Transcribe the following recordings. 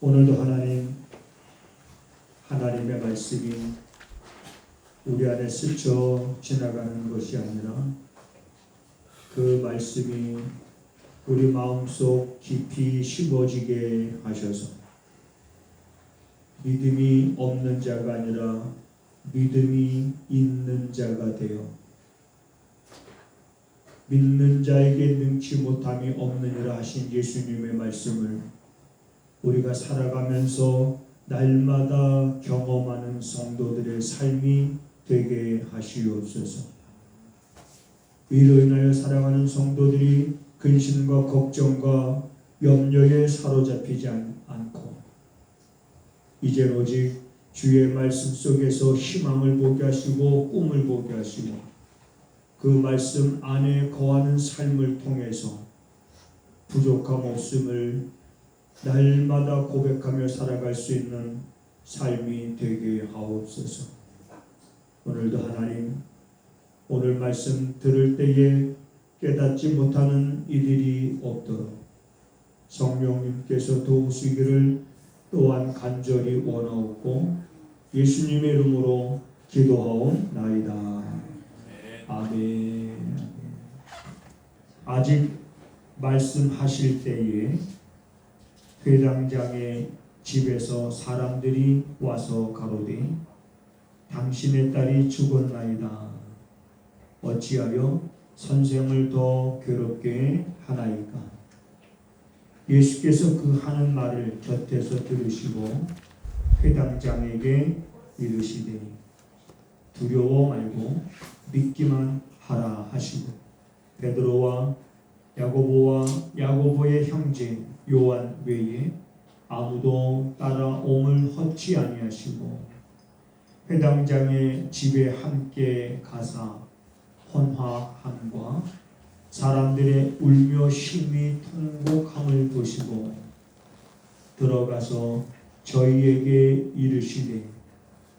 오늘도 하나님의 말씀이 우리 안에 스쳐 지나가는 것이 아니라 그 말씀이 우리 마음속 깊이 심어지게 하셔서 믿음이 없는 자가 아니라 믿음이 있는 자가 되어 믿는 자에게 능치 못함이 없느니라 하신 예수님의 말씀을 우리가 살아가면서 날마다 경험하는 성도들의 삶이 되게 하시옵소서. 이로 인하여 살아가는 성도들이 근심과 걱정과 염려에 사로잡히지 않고 이제 오직 주의 말씀 속에서 희망을 보게 하시고 꿈을 보게 하시고 그 말씀 안에 거하는 삶을 통해서 부족함 없음을 날마다 고백하며 살아갈 수 있는 삶이 되게 하옵소서. 오늘도 하나님, 오늘 말씀 들을 때에 깨닫지 못하는 이들이 없도록 성령님께서 도우시기를 또한 간절히 원하옵고 예수님의 이름으로 기도하옵나이다. 아멘. 아직 말씀하실 때에 회당장의 집에서 사람들이 와서 가로되 당신의 딸이 죽었나이다. 어찌하여 선생을 더 괴롭게 하나이까? 예수께서 그 하는 말을 곁에서 들으시고 회당장에게 이르시되 두려워 말고 믿기만 하라 하시고 베드로와 야고보의 형제 요한 외에 아무도 따라옴을 허치 아니하시고 회당장의 집에 함께 가사 헌화함과 사람들의 울며 심히 통곡함을 보시고 들어가서 저희에게 이르시되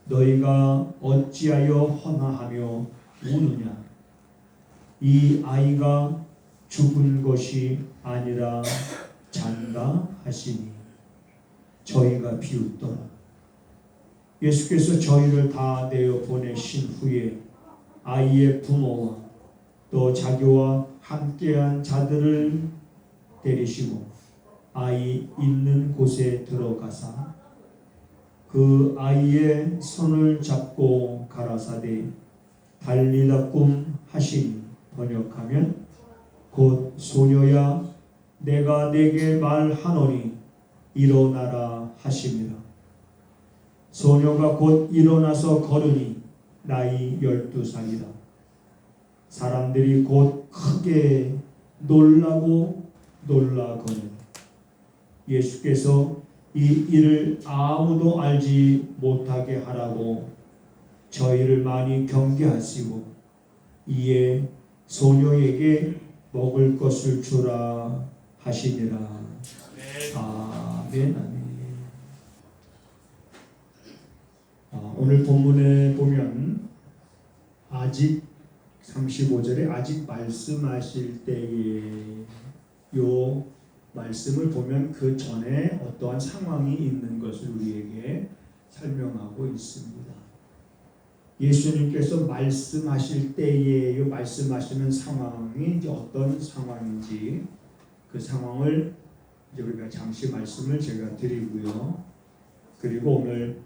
너희가 어찌하여 헌화하며 우느냐? 이 아이가 죽은 것이 아니라 잔다 하시니 저희가 비웃더라. 예수께서 저희를 다 내어 보내신 후에 아이의 부모와 또 자기와 함께한 자들을 데리시고 아이 있는 곳에 들어가사 그 아이의 손을 잡고 가라사대 달리다 꿈 하시니 번역하면 곧 소녀야 내가 네게 말하노니 일어나라 하심이라. 소녀가 곧 일어나서 걸으니 나이 12살이라. 사람들이 곧 크게 놀라거늘 예수께서 이 일을 아무도 알지 못하게 하라고 저희를 많이 경계하시고 이에 소녀에게 먹을 것을 주라 하시니라. 아멘. 아멘. 오늘 본문에 보면 아직 35절에 아직 말씀하실 때에 요 말씀을 보면 그 전에 어떠한 상황이 있는 것을 우리에게 설명하고 있습니다. 예수님께서 말씀하실 때에 말씀하시는 상황이 이제 어떤 상황인지 그 상황을 이제 우리가 잠시 말씀을 제가 드리고요. 그리고 오늘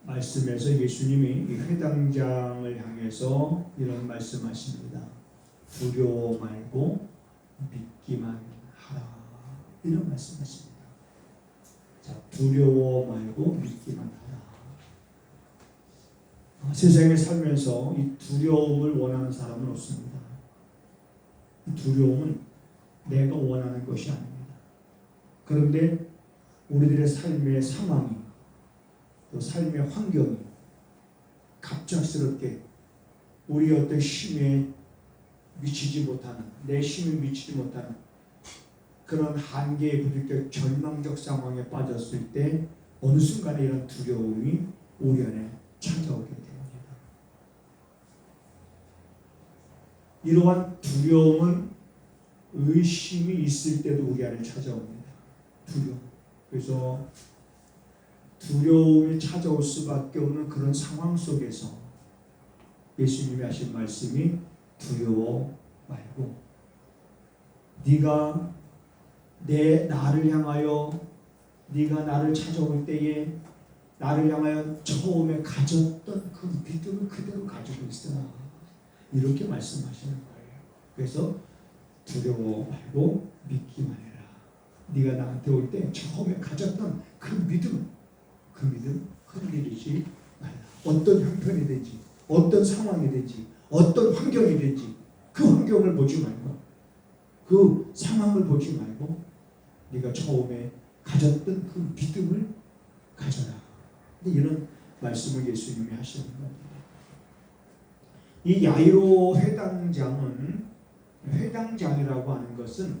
말씀에서 예수님이 이 회당장을 향해서 이런 말씀하십니다. 두려워 말고 믿기만 하라. 이런 말씀하십니다. 자, 두려워 말고 믿기만 하라. 세상에 살면서 이 두려움을 원하는 사람은 없습니다. 두려움은 내가 원하는 것이 아닙니다. 그런데 우리들의 삶의 상황이 또 삶의 환경이 갑작스럽게 우리 어떤 힘에 미치지 못하는 내 힘에 미치지 못하는 그런 한계에 부딪혀 절망적 상황에 빠졌을 때 어느 순간에 이런 두려움이 우리 안에 찾아오게 됩니다. 이러한 두려움은 의심이 있을 때도 우리 안에 찾아옵니다. 두려움. 그래서 두려움이 찾아올 수밖에 없는 그런 상황 속에서 예수님이 하신 말씀이 두려워 말고 네가 나를 향하여 네가 나를 찾아올 때에 나를 향하여 처음에 가졌던 그 믿음을 그대로 가지고 있어라. 이렇게 말씀하시는 거예요. 그래서 두려워 말고 믿기만 해라. 네가 나한테 올 때 처음에 가졌던 그 믿음 흔들리지 말라. 어떤 형편이든지 어떤 상황이든지 어떤 환경이든지 그 환경을 보지 말고 그 상황을 보지 말고 네가 처음에 가졌던 그 믿음을 가져라. 이런 말씀을 예수님이 하시는 겁니다. 이 야이로 회당장이라고 하는 것은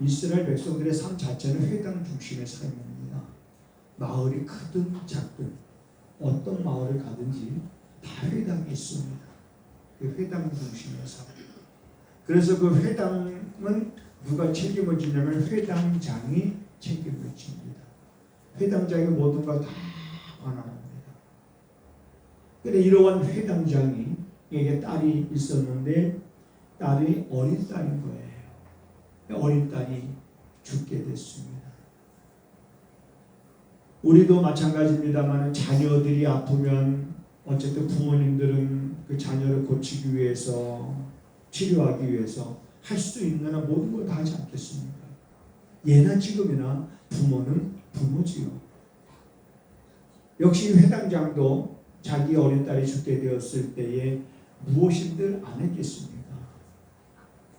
이스라엘 백성들의 삶 자체는 회당 중심의 삶입니다. 마을이 크든 작든 어떤 마을을 가든지 다 회당이 있습니다. 그 회당 중심의 삶. 그래서 그 회당은 누가 책임을 지냐면 회당장이 책임을 집니다. 회당장이 모든 걸 다 관할합니다. 그런데 이러한 회당장에게 딸이 있었는데 딸이 어린 딸인 거예요. 어린 딸이 죽게 됐습니다. 우리도 마찬가지입니다만 자녀들이 아프면 어쨌든 부모님들은 그 자녀를 고치기 위해서 치료하기 위해서 할 수 있는 모든 걸 다 하지 않겠습니까? 예나 지금이나 부모는 부모지요. 역시 회당장도 자기 어린 딸이 죽게 되었을 때에 무엇인들 안 했겠습니까?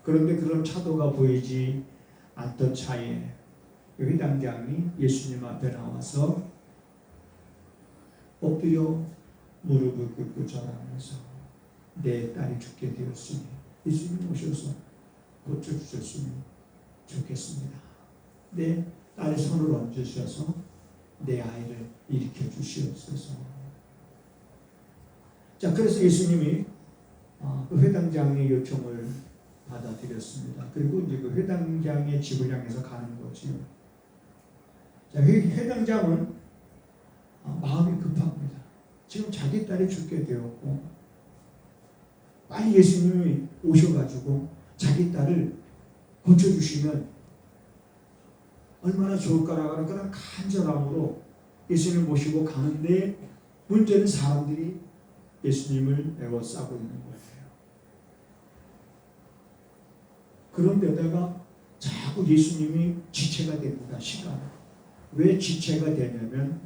그런데 그런 차도가 보이지 않던 차에 회당장이 예수님 앞에 나와서 엎드려 무릎을 꿇고 절하면서 내 딸이 죽게 되었으니 예수님 오셔서 고쳐주셨으면 좋겠습니다. 내 딸의 손을 얹으셔서 내 아이를 일으켜 주시옵소서. 자, 그래서 예수님이 그 회당장의 요청을 받아들였습니다. 그리고 이제 그 회당장의 집을 향해서 가는 거지요. 자, 회당장은 마음이 급합니다. 지금 자기 딸이 죽게 되었고 빨리 예수님이 오셔가지고 자기 딸을 고쳐주시면 얼마나 좋을까라고 하는 그런 간절함으로 예수님을 모시고 가는데 문제는 사람들이 예수님을 에워싸고 있는 거예요. 그런데다가 자꾸 예수님이 지체가 됩니다. 시간. 왜 지체가 되냐면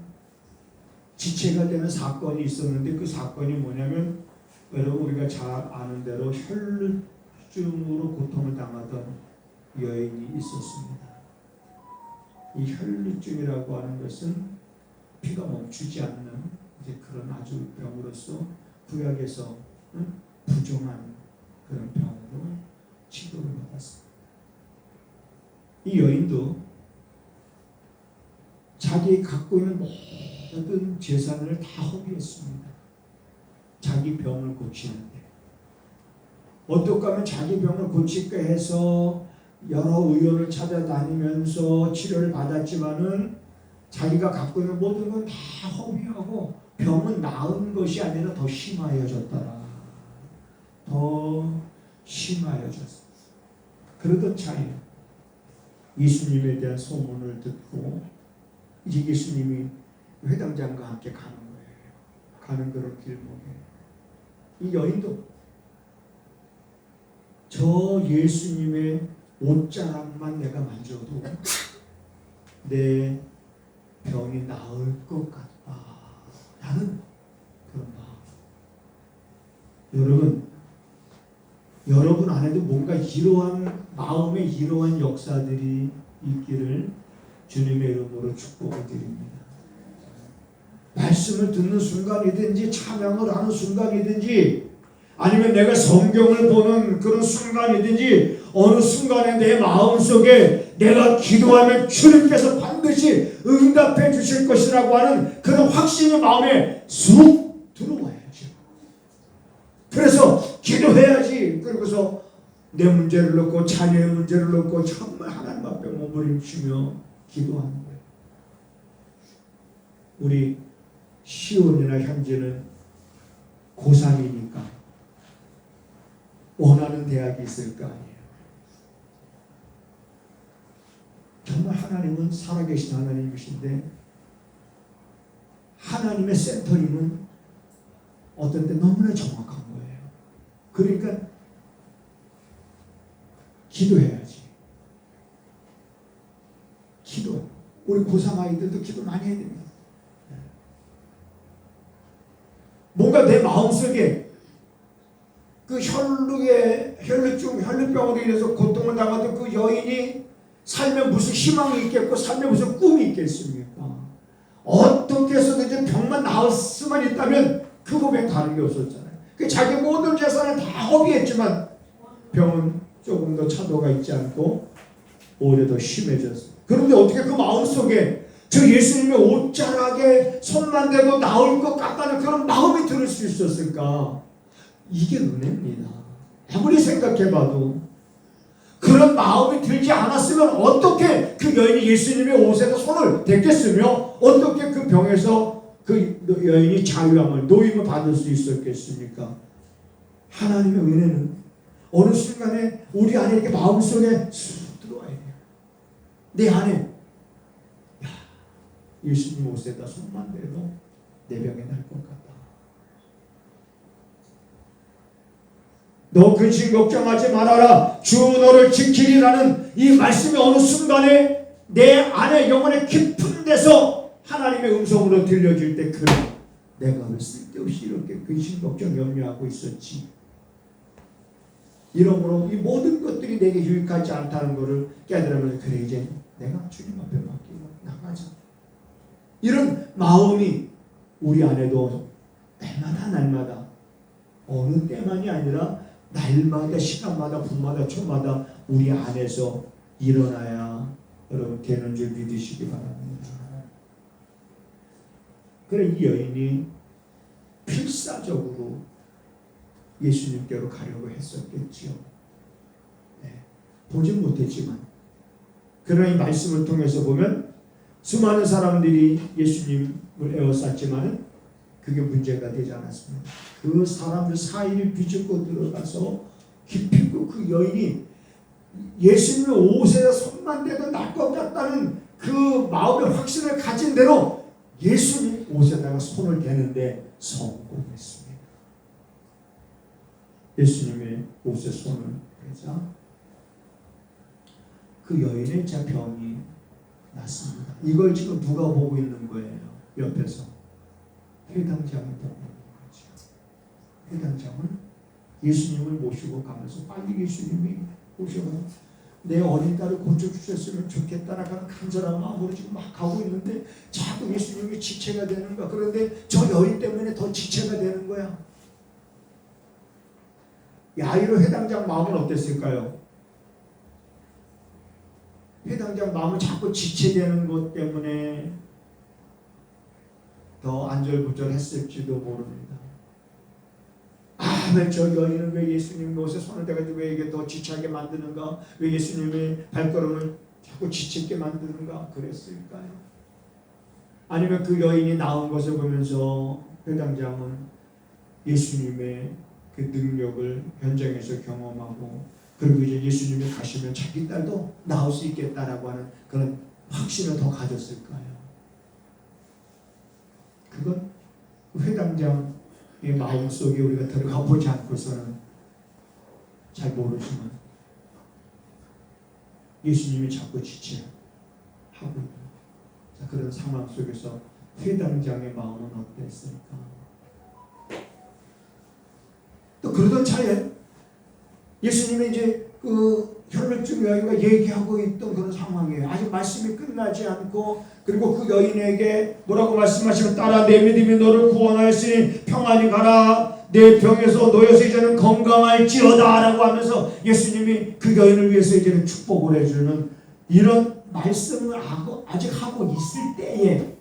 지체가 되는 사건이 있었는데 그 사건이 뭐냐면 여러분 우리가 잘 아는 대로 혈루증으로 고통을 당하던 여인이 있었습니다. 이 혈루증이라고 하는 것은 피가 멈추지 않는 이제 그런 아주 병으로서 구약에서 부정한 그런 병으로 치료를 받았습니다. 이 여인도 자기 갖고 있는 모든 재산을 다 허비했습니다. 자기 병을 고치는데 어떻게 하면 자기 병을 고칠까 해서 여러 의원을 찾아다니면서 치료를 받았지만은 자기가 갖고 있는 모든 건 다 허비하고 병은 나은 것이 아니라 더 심하여졌더라. 더 심하여졌어. 그러던 차에 예수님에 대한 소문을 듣고 이제 예수님이 회당장과 함께 가는 거예요. 가는 그런 길목에 이 여인도 저 예수님의 옷자락만 내가 만져도 내 병이 나을 것 같다 라는 그런 마음. 여러분 안에도 뭔가 이러한 마음에 이러한 역사들이 있기를 주님의 이름으로 축복을 드립니다. 말씀을 듣는 순간이든지 찬양을 하는 순간이든지 아니면 내가 성경을 보는 그런 순간이든지 어느 순간에 내 마음속에 내가 기도하면 주님께서 반드시 응답해 주실 것이라고 하는 그런 확신이 마음에 쑥 들어와야죠. 그래서 기도해야지. 그러고서 내 문제를 놓고 자녀의 문제를 놓고 정말 하나님 하나님 앞에 몸부림치며 기도하는 거예요. 우리 시온이나 현재는 고3이니까 원하는 대학이 있을 거 아니에요. 정말 하나님은 살아계신 하나님이신데 하나님의 센터링은 어떤 때 너무나 정확한 거예요. 그러니까 기도해야지. 기도. 우리 고3 아이들도 기도 많이 해야 됩니다. 뭔가 내 마음속에 그 혈루병으로 인해서 고통을 당하던 그 여인이 살면 무슨 희망이 있겠고 살면 무슨 꿈이 있겠습니까? 어떻게 해서든지 병만 나았으면 있다면 그 고백 다른 게 없었잖아요. 그 자기 모든 재산을 다 허비했지만 병은 조금 더 차도가 있지 않고 오히려 더 심해졌어요. 그런데 어떻게 그 마음속에 저 예수님의 옷자락에 손만 대고 나올 것 같다는 그런 마음이 들을 수 있었을까? 이게 은혜입니다. 아무리 생각해봐도 그런 마음이 들지 않았으면 어떻게 그 여인이 예수님의 옷에다 손을 댔겠으며 어떻게 그 병에서 그 여인이 자유함을 노임을 받을 수 있었겠습니까? 하나님의 은혜는 어느 순간에 우리 안에 이렇게 마음속에 쑥 들어와야 돼요. 내 안에 예수님 옷에다 손만 대도 내 병에 날 것 같다. 너 근심 걱정하지 말아라. 주 너를 지키리라는 이 말씀이 어느 순간에 내 안에 영혼의 깊은 데서 하나님의 음성으로 들려질 때 그래 내가 왜 쓸데없이 이렇게 근심 걱정 염려하고 있었지. 이러므로 이 모든 것들이 내게 유익하지 않다는 것을 깨달으면서 그래 이제 내가 주님 앞에 맡기고 나가자. 이런 마음이 우리 안에도 날마다 어느 때만이 아니라 날마다 시간마다 분마다 초마다 우리 안에서 일어나야 여러분 되는 줄 믿으시기 바랍니다. 그래 이 여인이 필사적으로 예수님께로 가려고 했었겠지요. 네, 보진 못했지만 그러나 이 말씀을 통해서 보면 수많은 사람들이 예수님을 에워쌌지만 그게 문제가 되지 않았습니다. 그 사람들 사이를 비집고 들어가서 깊이 있고 그 여인이 예수님의 옷에 손만 대도 날 것 같다는 그 마음의 확신을 가진 대로 예수님 옷에다가 손을 대는데 성공했습니다. 예수님의 옷에 손을 대자 그 여인의 자 병이 났습니다. 이걸 지금 누가 보고 있는 거예요? 옆에서 회당장이 보고 있는 거죠. 회당장은 예수님을 모시고 가면서 빨리 예수님이 오셔서 내 어린 딸을 고쳐주셨으면 좋겠다라는 간절한 마음으로 지금 막 가고 있는데 자꾸 예수님이 지체가 되는 거야. 그런데 저 여인 때문에 더 지체가 되는 거야. 야이로 회당장 마음은 어땠을까요? 회당장 마음은 자꾸 지체되는 것 때문에 더 안절부절했을지도 모릅니다. 왜 저 여인은 왜 예수님 옷에 손을 대가지고 왜 이게 더 지체하게 만드는가? 왜 예수님의 발걸음을 자꾸 지치게 만드는가? 그랬을까요? 아니면 그 여인이 나온 것을 보면서 회당장은 예수님의 그 능력을 현장에서 경험하고 그리고 이제 예수님이 가시면 자기 딸도 나올 수 있겠다라고 하는 그런 확신을 더 가졌을까요? 그건 회당장의 마음속에 우리가 들어가 보지 않고서는 잘 모르지만 예수님이 자꾸 지체하고 있는 그런 상황 속에서 회당장의 마음은 어땠을까? 또 그러던 차에 예수님이 이제 그 혈루증 여인과 얘기하고 있던 그런 상황이에요. 아직 말씀이 끝나지 않고 그리고 그 여인에게 뭐라고 말씀하시면 딸아 내 믿음이 너를 구원하였으니 평안히 가라 내 병에서 놓여서 이제는 건강할지어다 라고 하면서 예수님이 그 여인을 위해서 이제는 축복을 해주는 이런 말씀을 아직 하고 있을 때에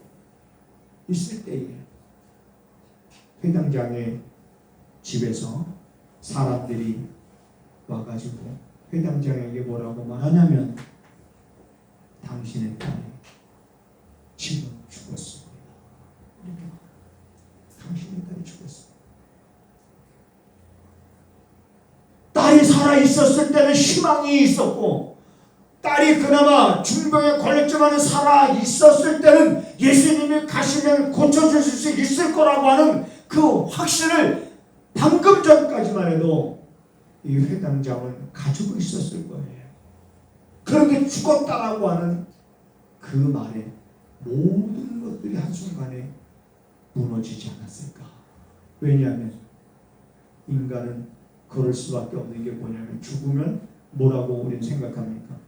회당장의 집에서 사람들이 와가지고 회당장에게 뭐라고 말하냐면 당신의 딸이 지금 죽었습니다. 당신의 딸이 죽었습니다. 딸이 살아있었을 때는 희망이 있었고, 딸이 그나마 중병에 걸렸지만 살아있었을 때는 예수님이 가시면 고쳐주실 수 있을 거라고 하는 그 확신을 방금 전까지만 해도 이 회당장은 가지고 있었을 거예요. 그런데 죽었다라고 하는 그 말에 모든 것들이 한순간에 무너지지 않았을까? 왜냐하면 인간은 그럴 수밖에 없는 게 뭐냐면 죽으면 뭐라고 우리는 생각합니까?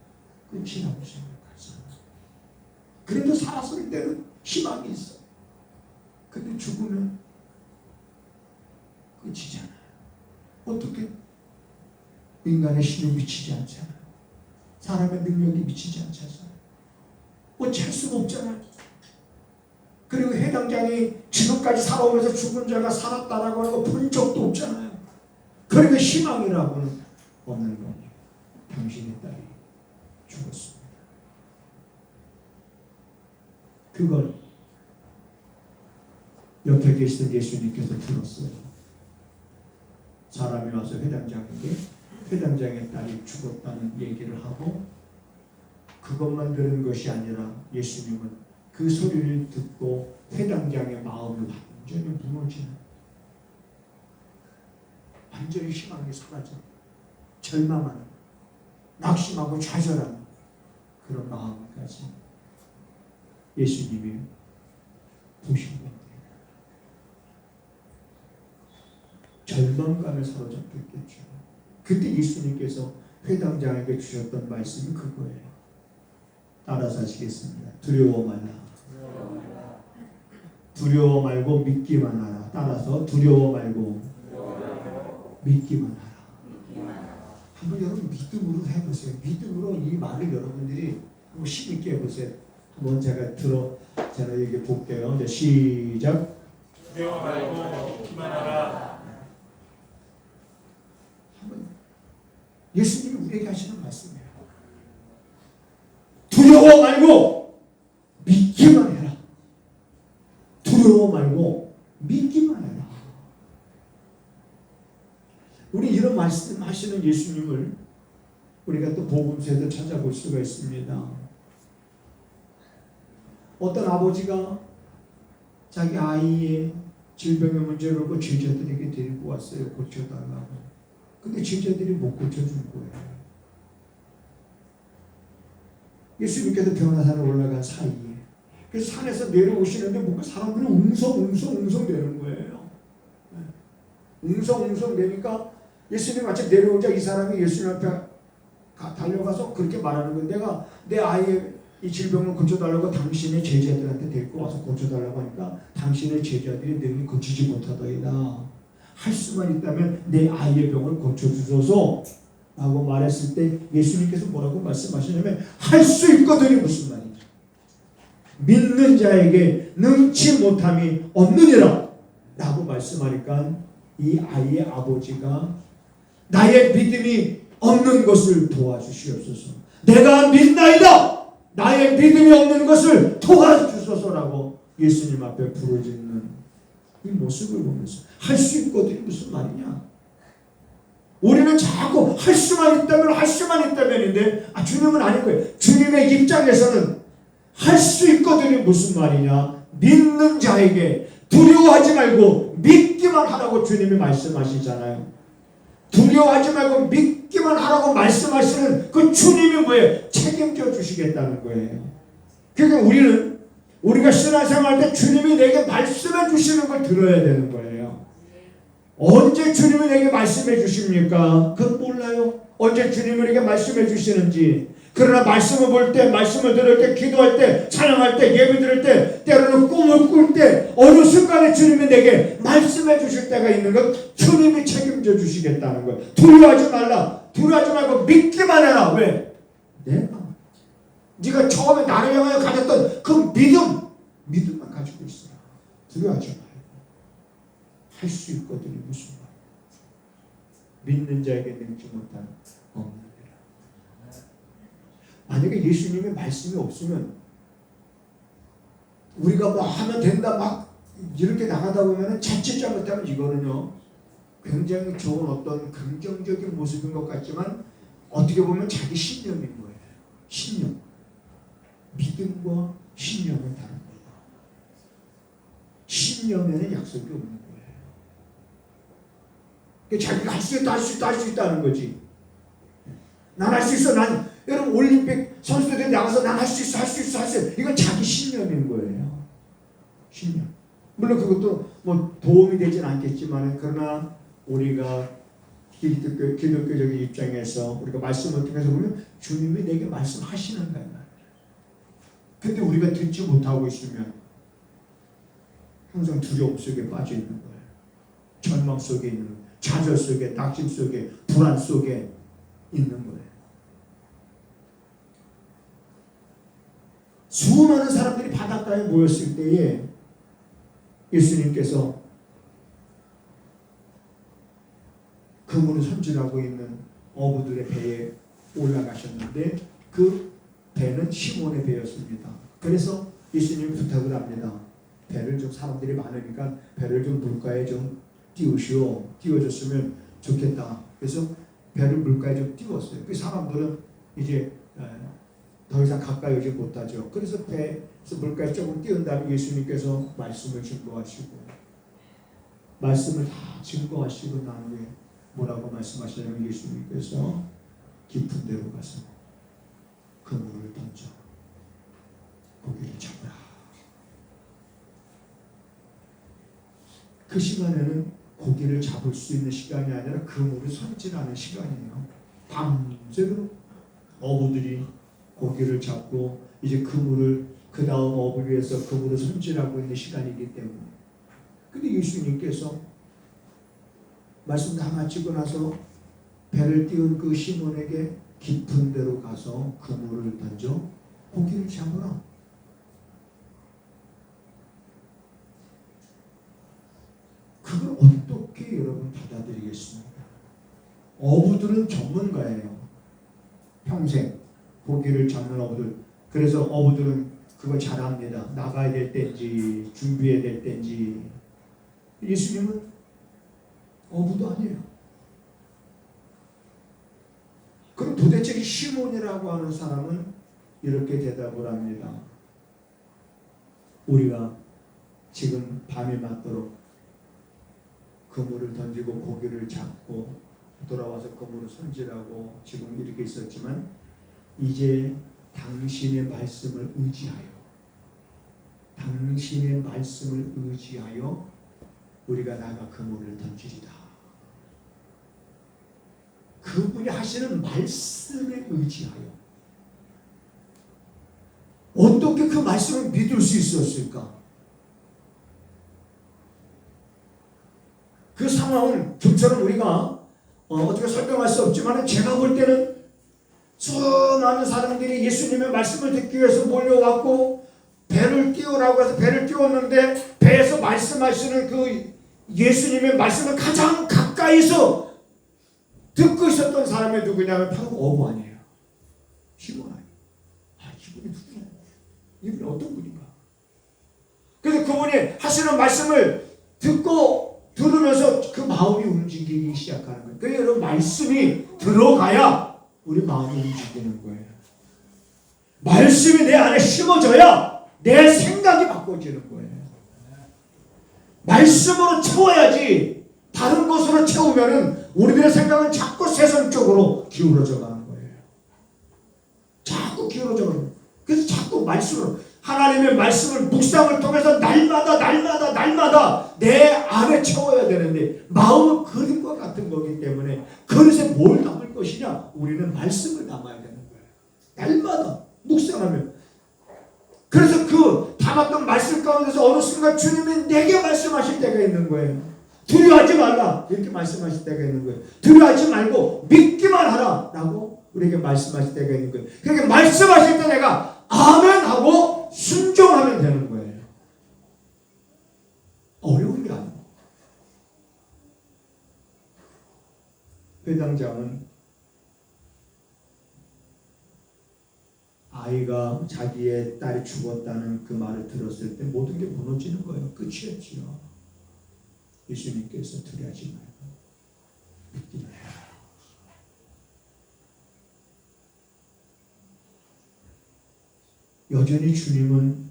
끝이라고 생각하잖아. 그래도 살았을 때는 희망이 있어. 근데 죽으면 끝이잖아요. 어떻게 인간의 힘이 미치지 않잖아요. 사람의 능력이 미치지 않잖아요. 어찌할 수가 없잖아요. 그리고 해당장이 지금까지 살아오면서 죽은 자가 살았다라고 하는 거 본 적도 없잖아요. 그러니까 희망이라고는 없는 거예요. 당신의 딸이 죽었습니다. 그걸 옆에 계시던 예수님께서 들었어요. 사람이 와서 회당장에게 회당장의 딸이 죽었다는 얘기를 하고, 그것만 들은 것이 아니라 예수님은 그 소리를 듣고 회당장의 마음이 완전히 무너지는, 완전히 희망이 사라져 절망하는, 낙심하고 좌절하는 그런 마음까지 예수님이 보신 겁니다. 절망감에 사로잡혔겠죠. 그때 예수님께서 회당장에게 주셨던 말씀이 그거예요. 따라서 하시겠습니다. 두려워 말라. 두려워 말고 믿기만 하라. 따라서 두려워 말고 믿기만 하라. 한번 여러분 믿음으로 해보세요. 믿음으로 이 말을 여러분들이 한번 힘있게 해보세요. 한번 제가 여기 볼게요. 이제 시작. 두려워 말고 믿기만 하라. 예수님이 우리에게 하시는 말씀이에요. 두려워 말고 믿기만 해라. 두려워 말고 믿기만 해라. 우리 이런 말씀 하시는 예수님을 우리가 또 복음서에도 찾아볼 수가 있습니다. 어떤 아버지가 자기 아이의 질병의 문제를 놓고 제자들에게 데리고 왔어요. 고쳐달라고. 근데 제자들이 못 고쳐준 거예요. 예수님께서 변화산에 올라간 사이에, 그래서 산에서 내려오시는데 뭔가 사람들이 웅성웅성 되는 거예요. 웅성웅성 되니까 예수님 마치 내려오자 이 사람이 예수님 앞에 달려가서 그렇게 말하는 거예요. 내가 내 아이의 이 질병을 고쳐달라고 당신의 제자들한테 데리고 와서 고쳐달라고 하니까 당신의 제자들이 능히 고치지 못하더이다. 할 수만 있다면 내 아이의 병을 고쳐주소서 라고 말했을 때 예수님께서 뭐라고 말씀하시냐면 할 수 있거든이 무슨 말이죠? 믿는 자에게 능치 못함이 없느니라 라고 말씀하니까 이 아이의 아버지가 나의 믿음이 없는 것을 도와주시옵소서. 내가 믿나이다. 나의 믿음이 없는 것을 도와주소서라고 예수님 앞에 부르짖는 이 모습을 보면서 할 수 있거든이 무슨 말이냐? 우리는 자꾸 할 수만 있다면인데 주님은 아닌 거예요. 주님의 입장에서는 할 수 있거든이 무슨 말이냐? 믿는 자에게 두려워하지 말고 믿기만 하라고 주님이 말씀하시잖아요. 두려워하지 말고 믿기만 하라고 말씀하시는 그 주님이 뭐예요? 책임져 주시겠다는 거예요. 그러니까 우리가 신앙생활 할 때 주님이 내게 말씀해 주시는 걸 들어야 되는 거예요. 언제 주님이 내게 말씀해 주십니까? 그건 몰라요. 언제 주님이 내게 말씀해 주시는지. 그러나 말씀을 볼 때, 말씀을 들을 때, 기도할 때, 찬양할 때, 예배 드릴 때, 때로는 꿈을 꿀 때 어느 순간에 주님이 내게 말씀해 주실 때가 있는 것, 주님이 책임져 주시겠다는 거예요. 두려워하지 말라. 두려워하지 말고 믿기만 해라. 왜? 네가 처음에 나를 향하여 가졌던 그 믿음만 가지고 있어라. 두려워하지 말고 할 수 있거든요. 무슨 말? 믿는 자에게 능지 못한 없느니라. 만약에 예수님의 말씀이 없으면 우리가 뭐 하면 된다 막 이렇게 나가다 보면 자칫 잘못하면 이거는요 굉장히 좋은 어떤 긍정적인 모습인 것 같지만 어떻게 보면 자기 신념인 거예요. 신념. 믿음과 신념은 다른 거예요. 신념에는 약속이 없는 거예요. 그러니까 자기가 할 수 있다, 할 수 있다, 할 수 있다는 거지. 난 할 수 있어. 난 여러분 올림픽 선수들이 나가서 난 할 수 있어, 할 수 있어, 할 수 있어. 이건 자기 신념인 거예요. 신념. 물론 그것도 뭐 도움이 되진 않겠지만 그러나 우리가 기독교적인 입장에서 우리가 말씀을 통해서 보면 주님이 내게 말씀하시는 거예요. 근데 우리가 듣지 못하고 있으면 항상 두려움 속에 빠져 있는 거예요. 절망 속에 있는 거예요. 좌절 속에, 낙심 속에, 불안 속에 있는 거예요. 수많은 사람들이 바닷가에 모였을 때에 예수님께서 그물을 손질하고 있는 어부들의 배에 올라가셨는데 그 배는 시몬의 배였습니다. 그래서 예수님이 부탁을 합니다. 배를 좀 사람들이 많으니까 배를 좀 물가에 좀 띄우시오. 띄워줬으면 좋겠다. 그래서 배를 물가에 좀 띄웠어요. 그 사람들은 이제 더 이상 가까이 오지 못하죠. 그래서 배에서 물가에 조금 띄운 다음에 예수님께서 말씀을 증거하시고 말씀을 다 증거하시고 난 후에 뭐라고 말씀하시냐면 예수님께서 깊은 데로 가서 그물을 던져 고기를 잡으라. 그 시간에는 고기를 잡을 수 있는 시간이 아니라 그물을 손질하는 시간이에요. 밤새도록 어부들이 고기를 잡고 이제 그물을 그 다음 어부 위해서 그물을 손질하고 있는 시간이기 때문에. 근데 예수님께서 말씀 다 마치고 나서 배를 띄운 그 시몬에게 깊은 데로 가서 그물을 던져 고기를 잡으라. 그걸 어떻게 여러분 받아들이겠습니까? 어부들은 전문가예요. 평생 고기를 잡는 어부들. 그래서 어부들은 그걸 잘합니다. 나가야 될 때인지 준비해야 될 때인지. 예수님은 어부도 아니에요. 그럼 도대체 시몬이라고 하는 사람은 이렇게 대답을 합니다. 우리가 지금 밤이 맞도록 그물을 던지고 고기를 잡고 돌아와서 그물을 손질하고 지금 이렇게 있었지만 이제 당신의 말씀을 의지하여 우리가 나가 그물을 던지리다. 그분이 하시는 말씀에 의지하여 어떻게 그 말씀을 믿을 수 있었을까? 그 상황은 좀처럼 우리가 어떻게 설명할 수 없지만 제가 볼 때는 수많은 사람들이 예수님의 말씀을 듣기 위해서 몰려왔고 배를 띄우라고 해서 배를 띄웠는데 배에서 말씀하시는 그 예수님의 말씀을 가장 가까이서 듣고 있었던 사람이 누구냐면 바로 어부 아니에요. 시몬 아니에요. 이분이 누구냐? 이분이 어떤 분인가? 그래서 그분이 하시는 말씀을 듣고 들으면서 그 마음이 움직이기 시작하는 거예요. 그러니까 여러분 말씀이 들어가야 우리 마음이 움직이는 거예요. 말씀이 내 안에 심어져야 내 생각이 바꿔지는 거예요. 말씀으로 채워야지 다른 것으로 채우면은 우리들의 생각은 자꾸 세상 쪽으로 기울어져 가는 거예요. 자꾸 기울어져 가는 거예요. 그래서 자꾸 말씀으로 하나님의 말씀을 묵상을 통해서 날마다 내 안에 채워야 되는데 마음은 그릇과 같은 거기 때문에 그릇에 뭘 담을 것이냐? 우리는 말씀을 담아야 되는 거예요. 날마다 묵상하면. 그래서 그 담았던 말씀 가운데서 어느 순간 주님이 내게 말씀하실 때가 있는 거예요. 두려워하지 말라 이렇게 말씀하실 때가 있는 거예요. 두려워하지 말고 믿기만 하라 라고 우리에게 말씀하실 때가 있는 거예요. 그러니까 말씀하실 때 내가 아멘 하고 순종하면 되는 거예요. 어려운 게 아니에요. 회당장은 아이가 자기의 딸이 죽었다는 그 말을 들었을 때 모든 게 무너지는 거예요. 끝이었지요. 예수님께서 두려워하지 말고 믿기만 해라. 여전히 주님은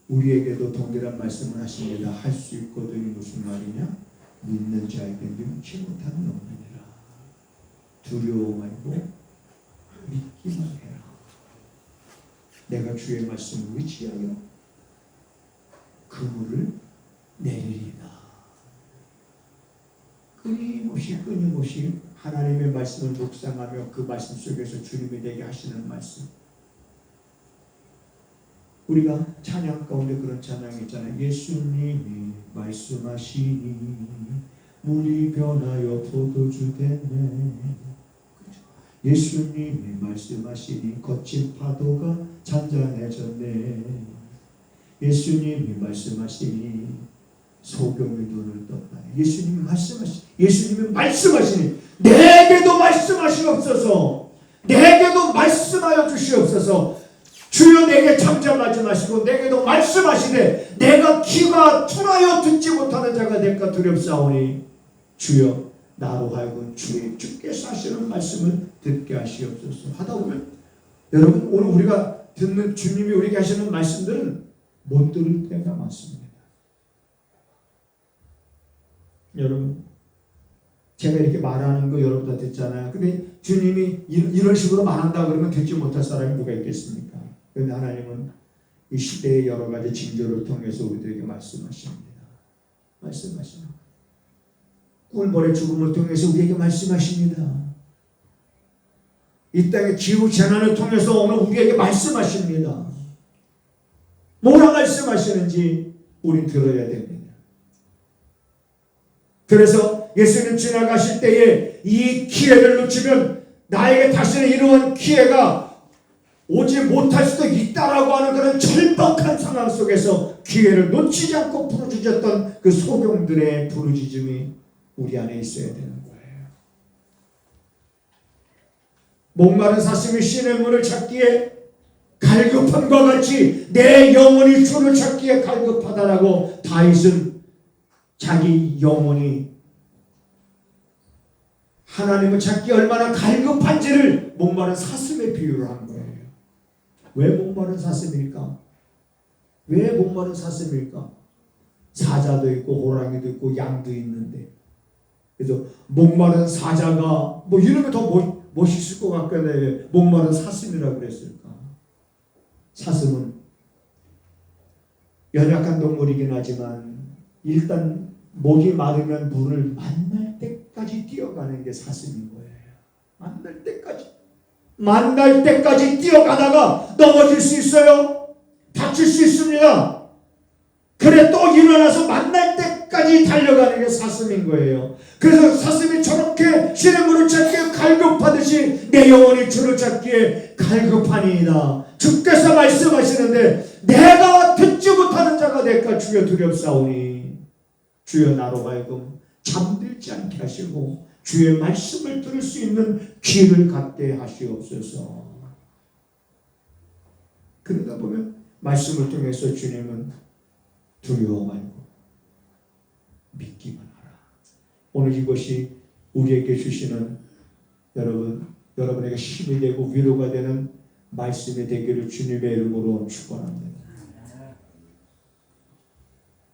우리에게도 동일한 말씀을 하십니다. 할 수 있거든이 무슨 말이냐? 믿는 자에게 능치 못하는 놈이니라. 두려워 말고 믿기만 해라. 내가 주의 말씀을 의지하여 그물을 내리리다. 끊임없이 하나님의 말씀을 묵상하며 그 말씀 속에서 주님이 내게 하시는 말씀. 우리가 찬양 가운데 그런 찬양이 있잖아요. 예수님이 말씀하시니 물이 변하여 포도주 됐네. 예수님이 말씀하시니 거친 파도가 잔잔해졌네. 예수님이 말씀하시니 소경의 눈을 떴다. 예수님이 말씀하시니 내게도 말씀하시옵소서. 내게도 말씀하여 주시옵소서. 주여 내게 잠잠하지 마시고 내게도 말씀하시되 내가 귀가 둔하여 듣지 못하는 자가 될까 두렵사오니 주여 나로 하여금 주께서 하시는 말씀을 듣게 하시옵소서. 하다 보면 여러분 오늘 우리가 듣는 주님이 우리에게 하시는 말씀들은 못 들을 때가 많습니다. 여러분 제가 이렇게 말하는 거 여러분 다 듣잖아요. 근데 주님이 이런 식으로 말한다 그러면 듣지 못할 사람이 누가 있겠습니까? 그런데 하나님은 이 시대의 여러 가지 징조를 통해서 우리들에게 말씀하십니다. 꿀벌의 죽음을 통해서 우리에게 말씀하십니다. 이 땅의 기후재난을 통해서 오늘 우리에게 말씀하십니다. 뭐라 말씀하시는지 우린 들어야 됩니다. 그래서 예수님 지나가실 때에 이 기회를 놓치면 나에게 다시는 이러한 기회가 오지 못할 수도 있다라고 하는 그런 절박한 상황 속에서 기회를 놓치지 않고 부르짖었던 그 소경들의 부르짖음이 우리 안에 있어야 되는 거예요. 목마른 사슴이 시냇물을 찾기에 갈급함과 같이 내 영혼이 주를 찾기에 갈급하다라고 다윗은 자기 영혼이 하나님을 찾기 얼마나 갈급한지를 목마른 사슴에 비유를 한 거예요. 왜 목마른 사슴일까? 왜 목마른 사슴일까? 사자도 있고 호랑이도 있고 양도 있는데 그래서 목마른 사자가 뭐 이러면 더 멋있을 것 같겠네. 목마른 사슴이라고 그랬을까? 사슴은 연약한 동물이긴 하지만 일단 목이 마르면 물을 만날 때까지 뛰어가는 게 사슴인 거예요. 만날 때까지 뛰어가다가 넘어질 수 있어요. 다칠 수 있습니다. 그래 또 일어나서 만날 때까지 달려가는 게 사슴인 거예요. 그래서 사슴이 저렇게 시냇물을 찾기에 갈급하듯이 내 영혼이 주를 찾기에 갈급하니이다. 주께서 말씀하시는데 내가 듣지 못하는 자가 될까 주여 두렵사오니 주여 나로 하여금 잠들지 않게 하시고 주의 말씀을 들을 수 있는 귀를 갖게 하시옵소서. 그러다 보면 말씀을 통해서 주님은 두려워 말고 믿기만 하라. 오늘 이것이 우리에게 주시는 여러분에게 힘이 되고 위로가 되는 말씀이 되기를 주님의 이름으로 축원합니다.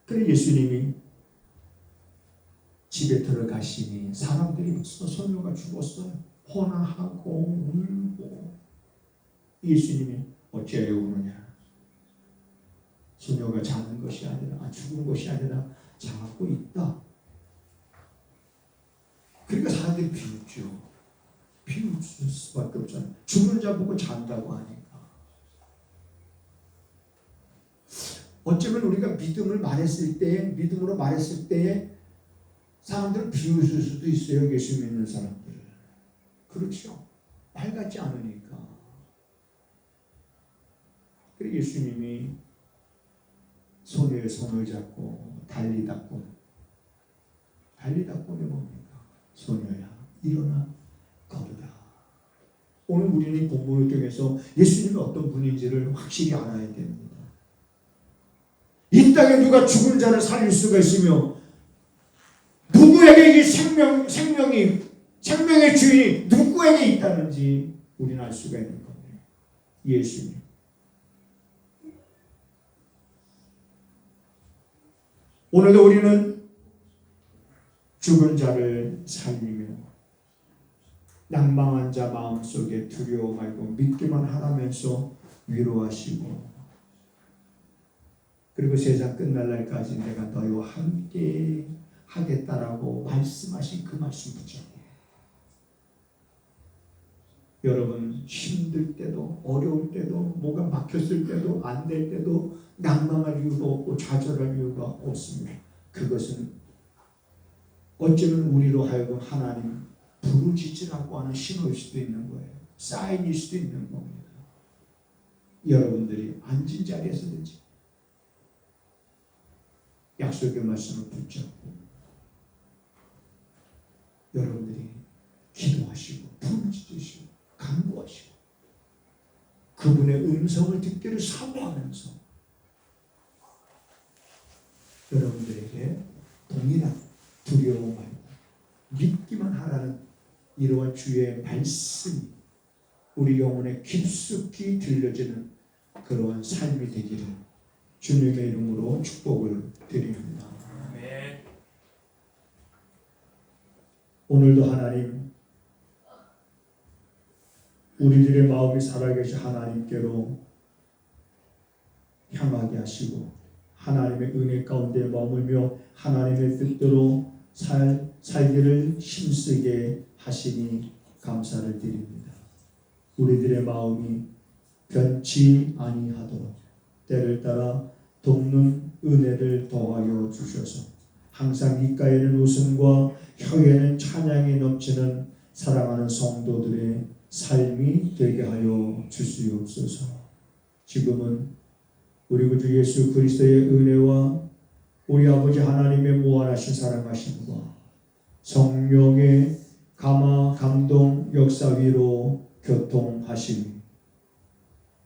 그래 예수님이 집에 들어가시니 사람들이 소녀가 죽었어요. 호나하고 울고 예수님이 어찌하여 우느냐? 소녀가 자는 것이 아니라 죽은 것이 아니라 자고 있다. 그러니까 사람들이 비웃죠. 비웃을 수밖에 없잖아요. 죽은 자 보고 잔다고 하니까. 어쩌면 우리가 믿음으로 말했을 때에 사람들은 비웃을 수도 있어요. 예수 믿는 사람들. 그렇죠. 말 같지 않으니까. 그래서 예수님이 소녀의 손을 잡고 달리다꾸는 뭡니까? 소녀야 일어나 걸으라. 오늘 우리는 이 본문을 통해서 예수님이 어떤 분인지를 확실히 알아야 됩니다. 이 땅에 누가 죽은 자를 살릴 수가 있으며 누구에게 이 생명의 주인이 누구에게 있다는지 우리는 알 수가 있는 겁니다. 예수님. 오늘도 우리는 죽은 자를 살리며 낭망한 자 마음속에 두려워 말고 믿기만 하라면서 위로하시고, 그리고 세상 끝날 날까지 내가 너희와 함께 하겠다라고 말씀하신 그 말씀 붙잡고, 여러분 힘들 때도 어려울 때도 뭐가 막혔을 때도 안 될 때도 낭망할 이유가 없고 좌절할 이유가 없습니다. 그것은 어쩌면 우리로 하여금 하나님 부르짖으라고 하는 신호일 수도 있는 거예요. 사인일 수도 있는 겁니다. 여러분들이 앉은 자리에서든지 약속의 말씀을 붙잡고 여러분들이 기도하시고 부르짖으시고 간구하시고 그분의 음성을 듣기를 사모하면서 여러분들에게 동일한 두려움 말고 믿기만 하라는 이러한 주의 말씀이 우리 영혼에 깊숙이 들려지는 그러한 삶이 되기를 주님의 이름으로 축복을 드립니다. 아멘. 오늘도 하나님, 우리들의 마음이 살아계신 하나님께로 향하게 하시고 하나님의 은혜 가운데 머물며 하나님의 뜻대로 살기를 힘쓰게 하시니 감사를 드립니다. 우리들의 마음이 변치 아니하도록 때를 따라 돕는 은혜를 더하여 주셔서 항상 입가에는 웃음과 혀에는 찬양이 넘치는 사랑하는 성도들의 삶이 되게 하여 주시옵소서. 지금은 우리 구주 예수 그리스도의 은혜와 우리 아버지 하나님의 무한하신 사랑하심과 성령의 감화 감동 역사 위로 교통하심이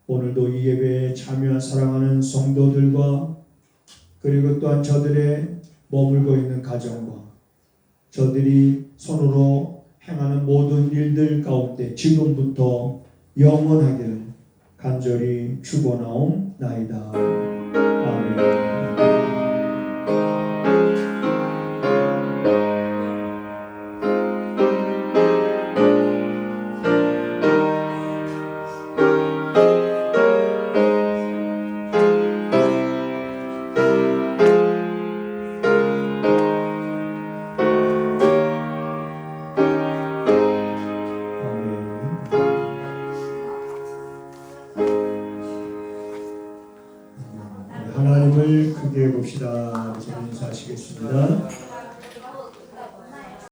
오늘도 이 예배에 참여한 사랑하는 성도들과 그리고 또한 저들의 머물고 있는 가정과 저들이 손으로 행하는 모든 일들 가운데 지금부터 영원하기를 간절히 축원하옵나이다. 아멘. 하나님을 크게 봅시다. 저는 인사하시겠습니다.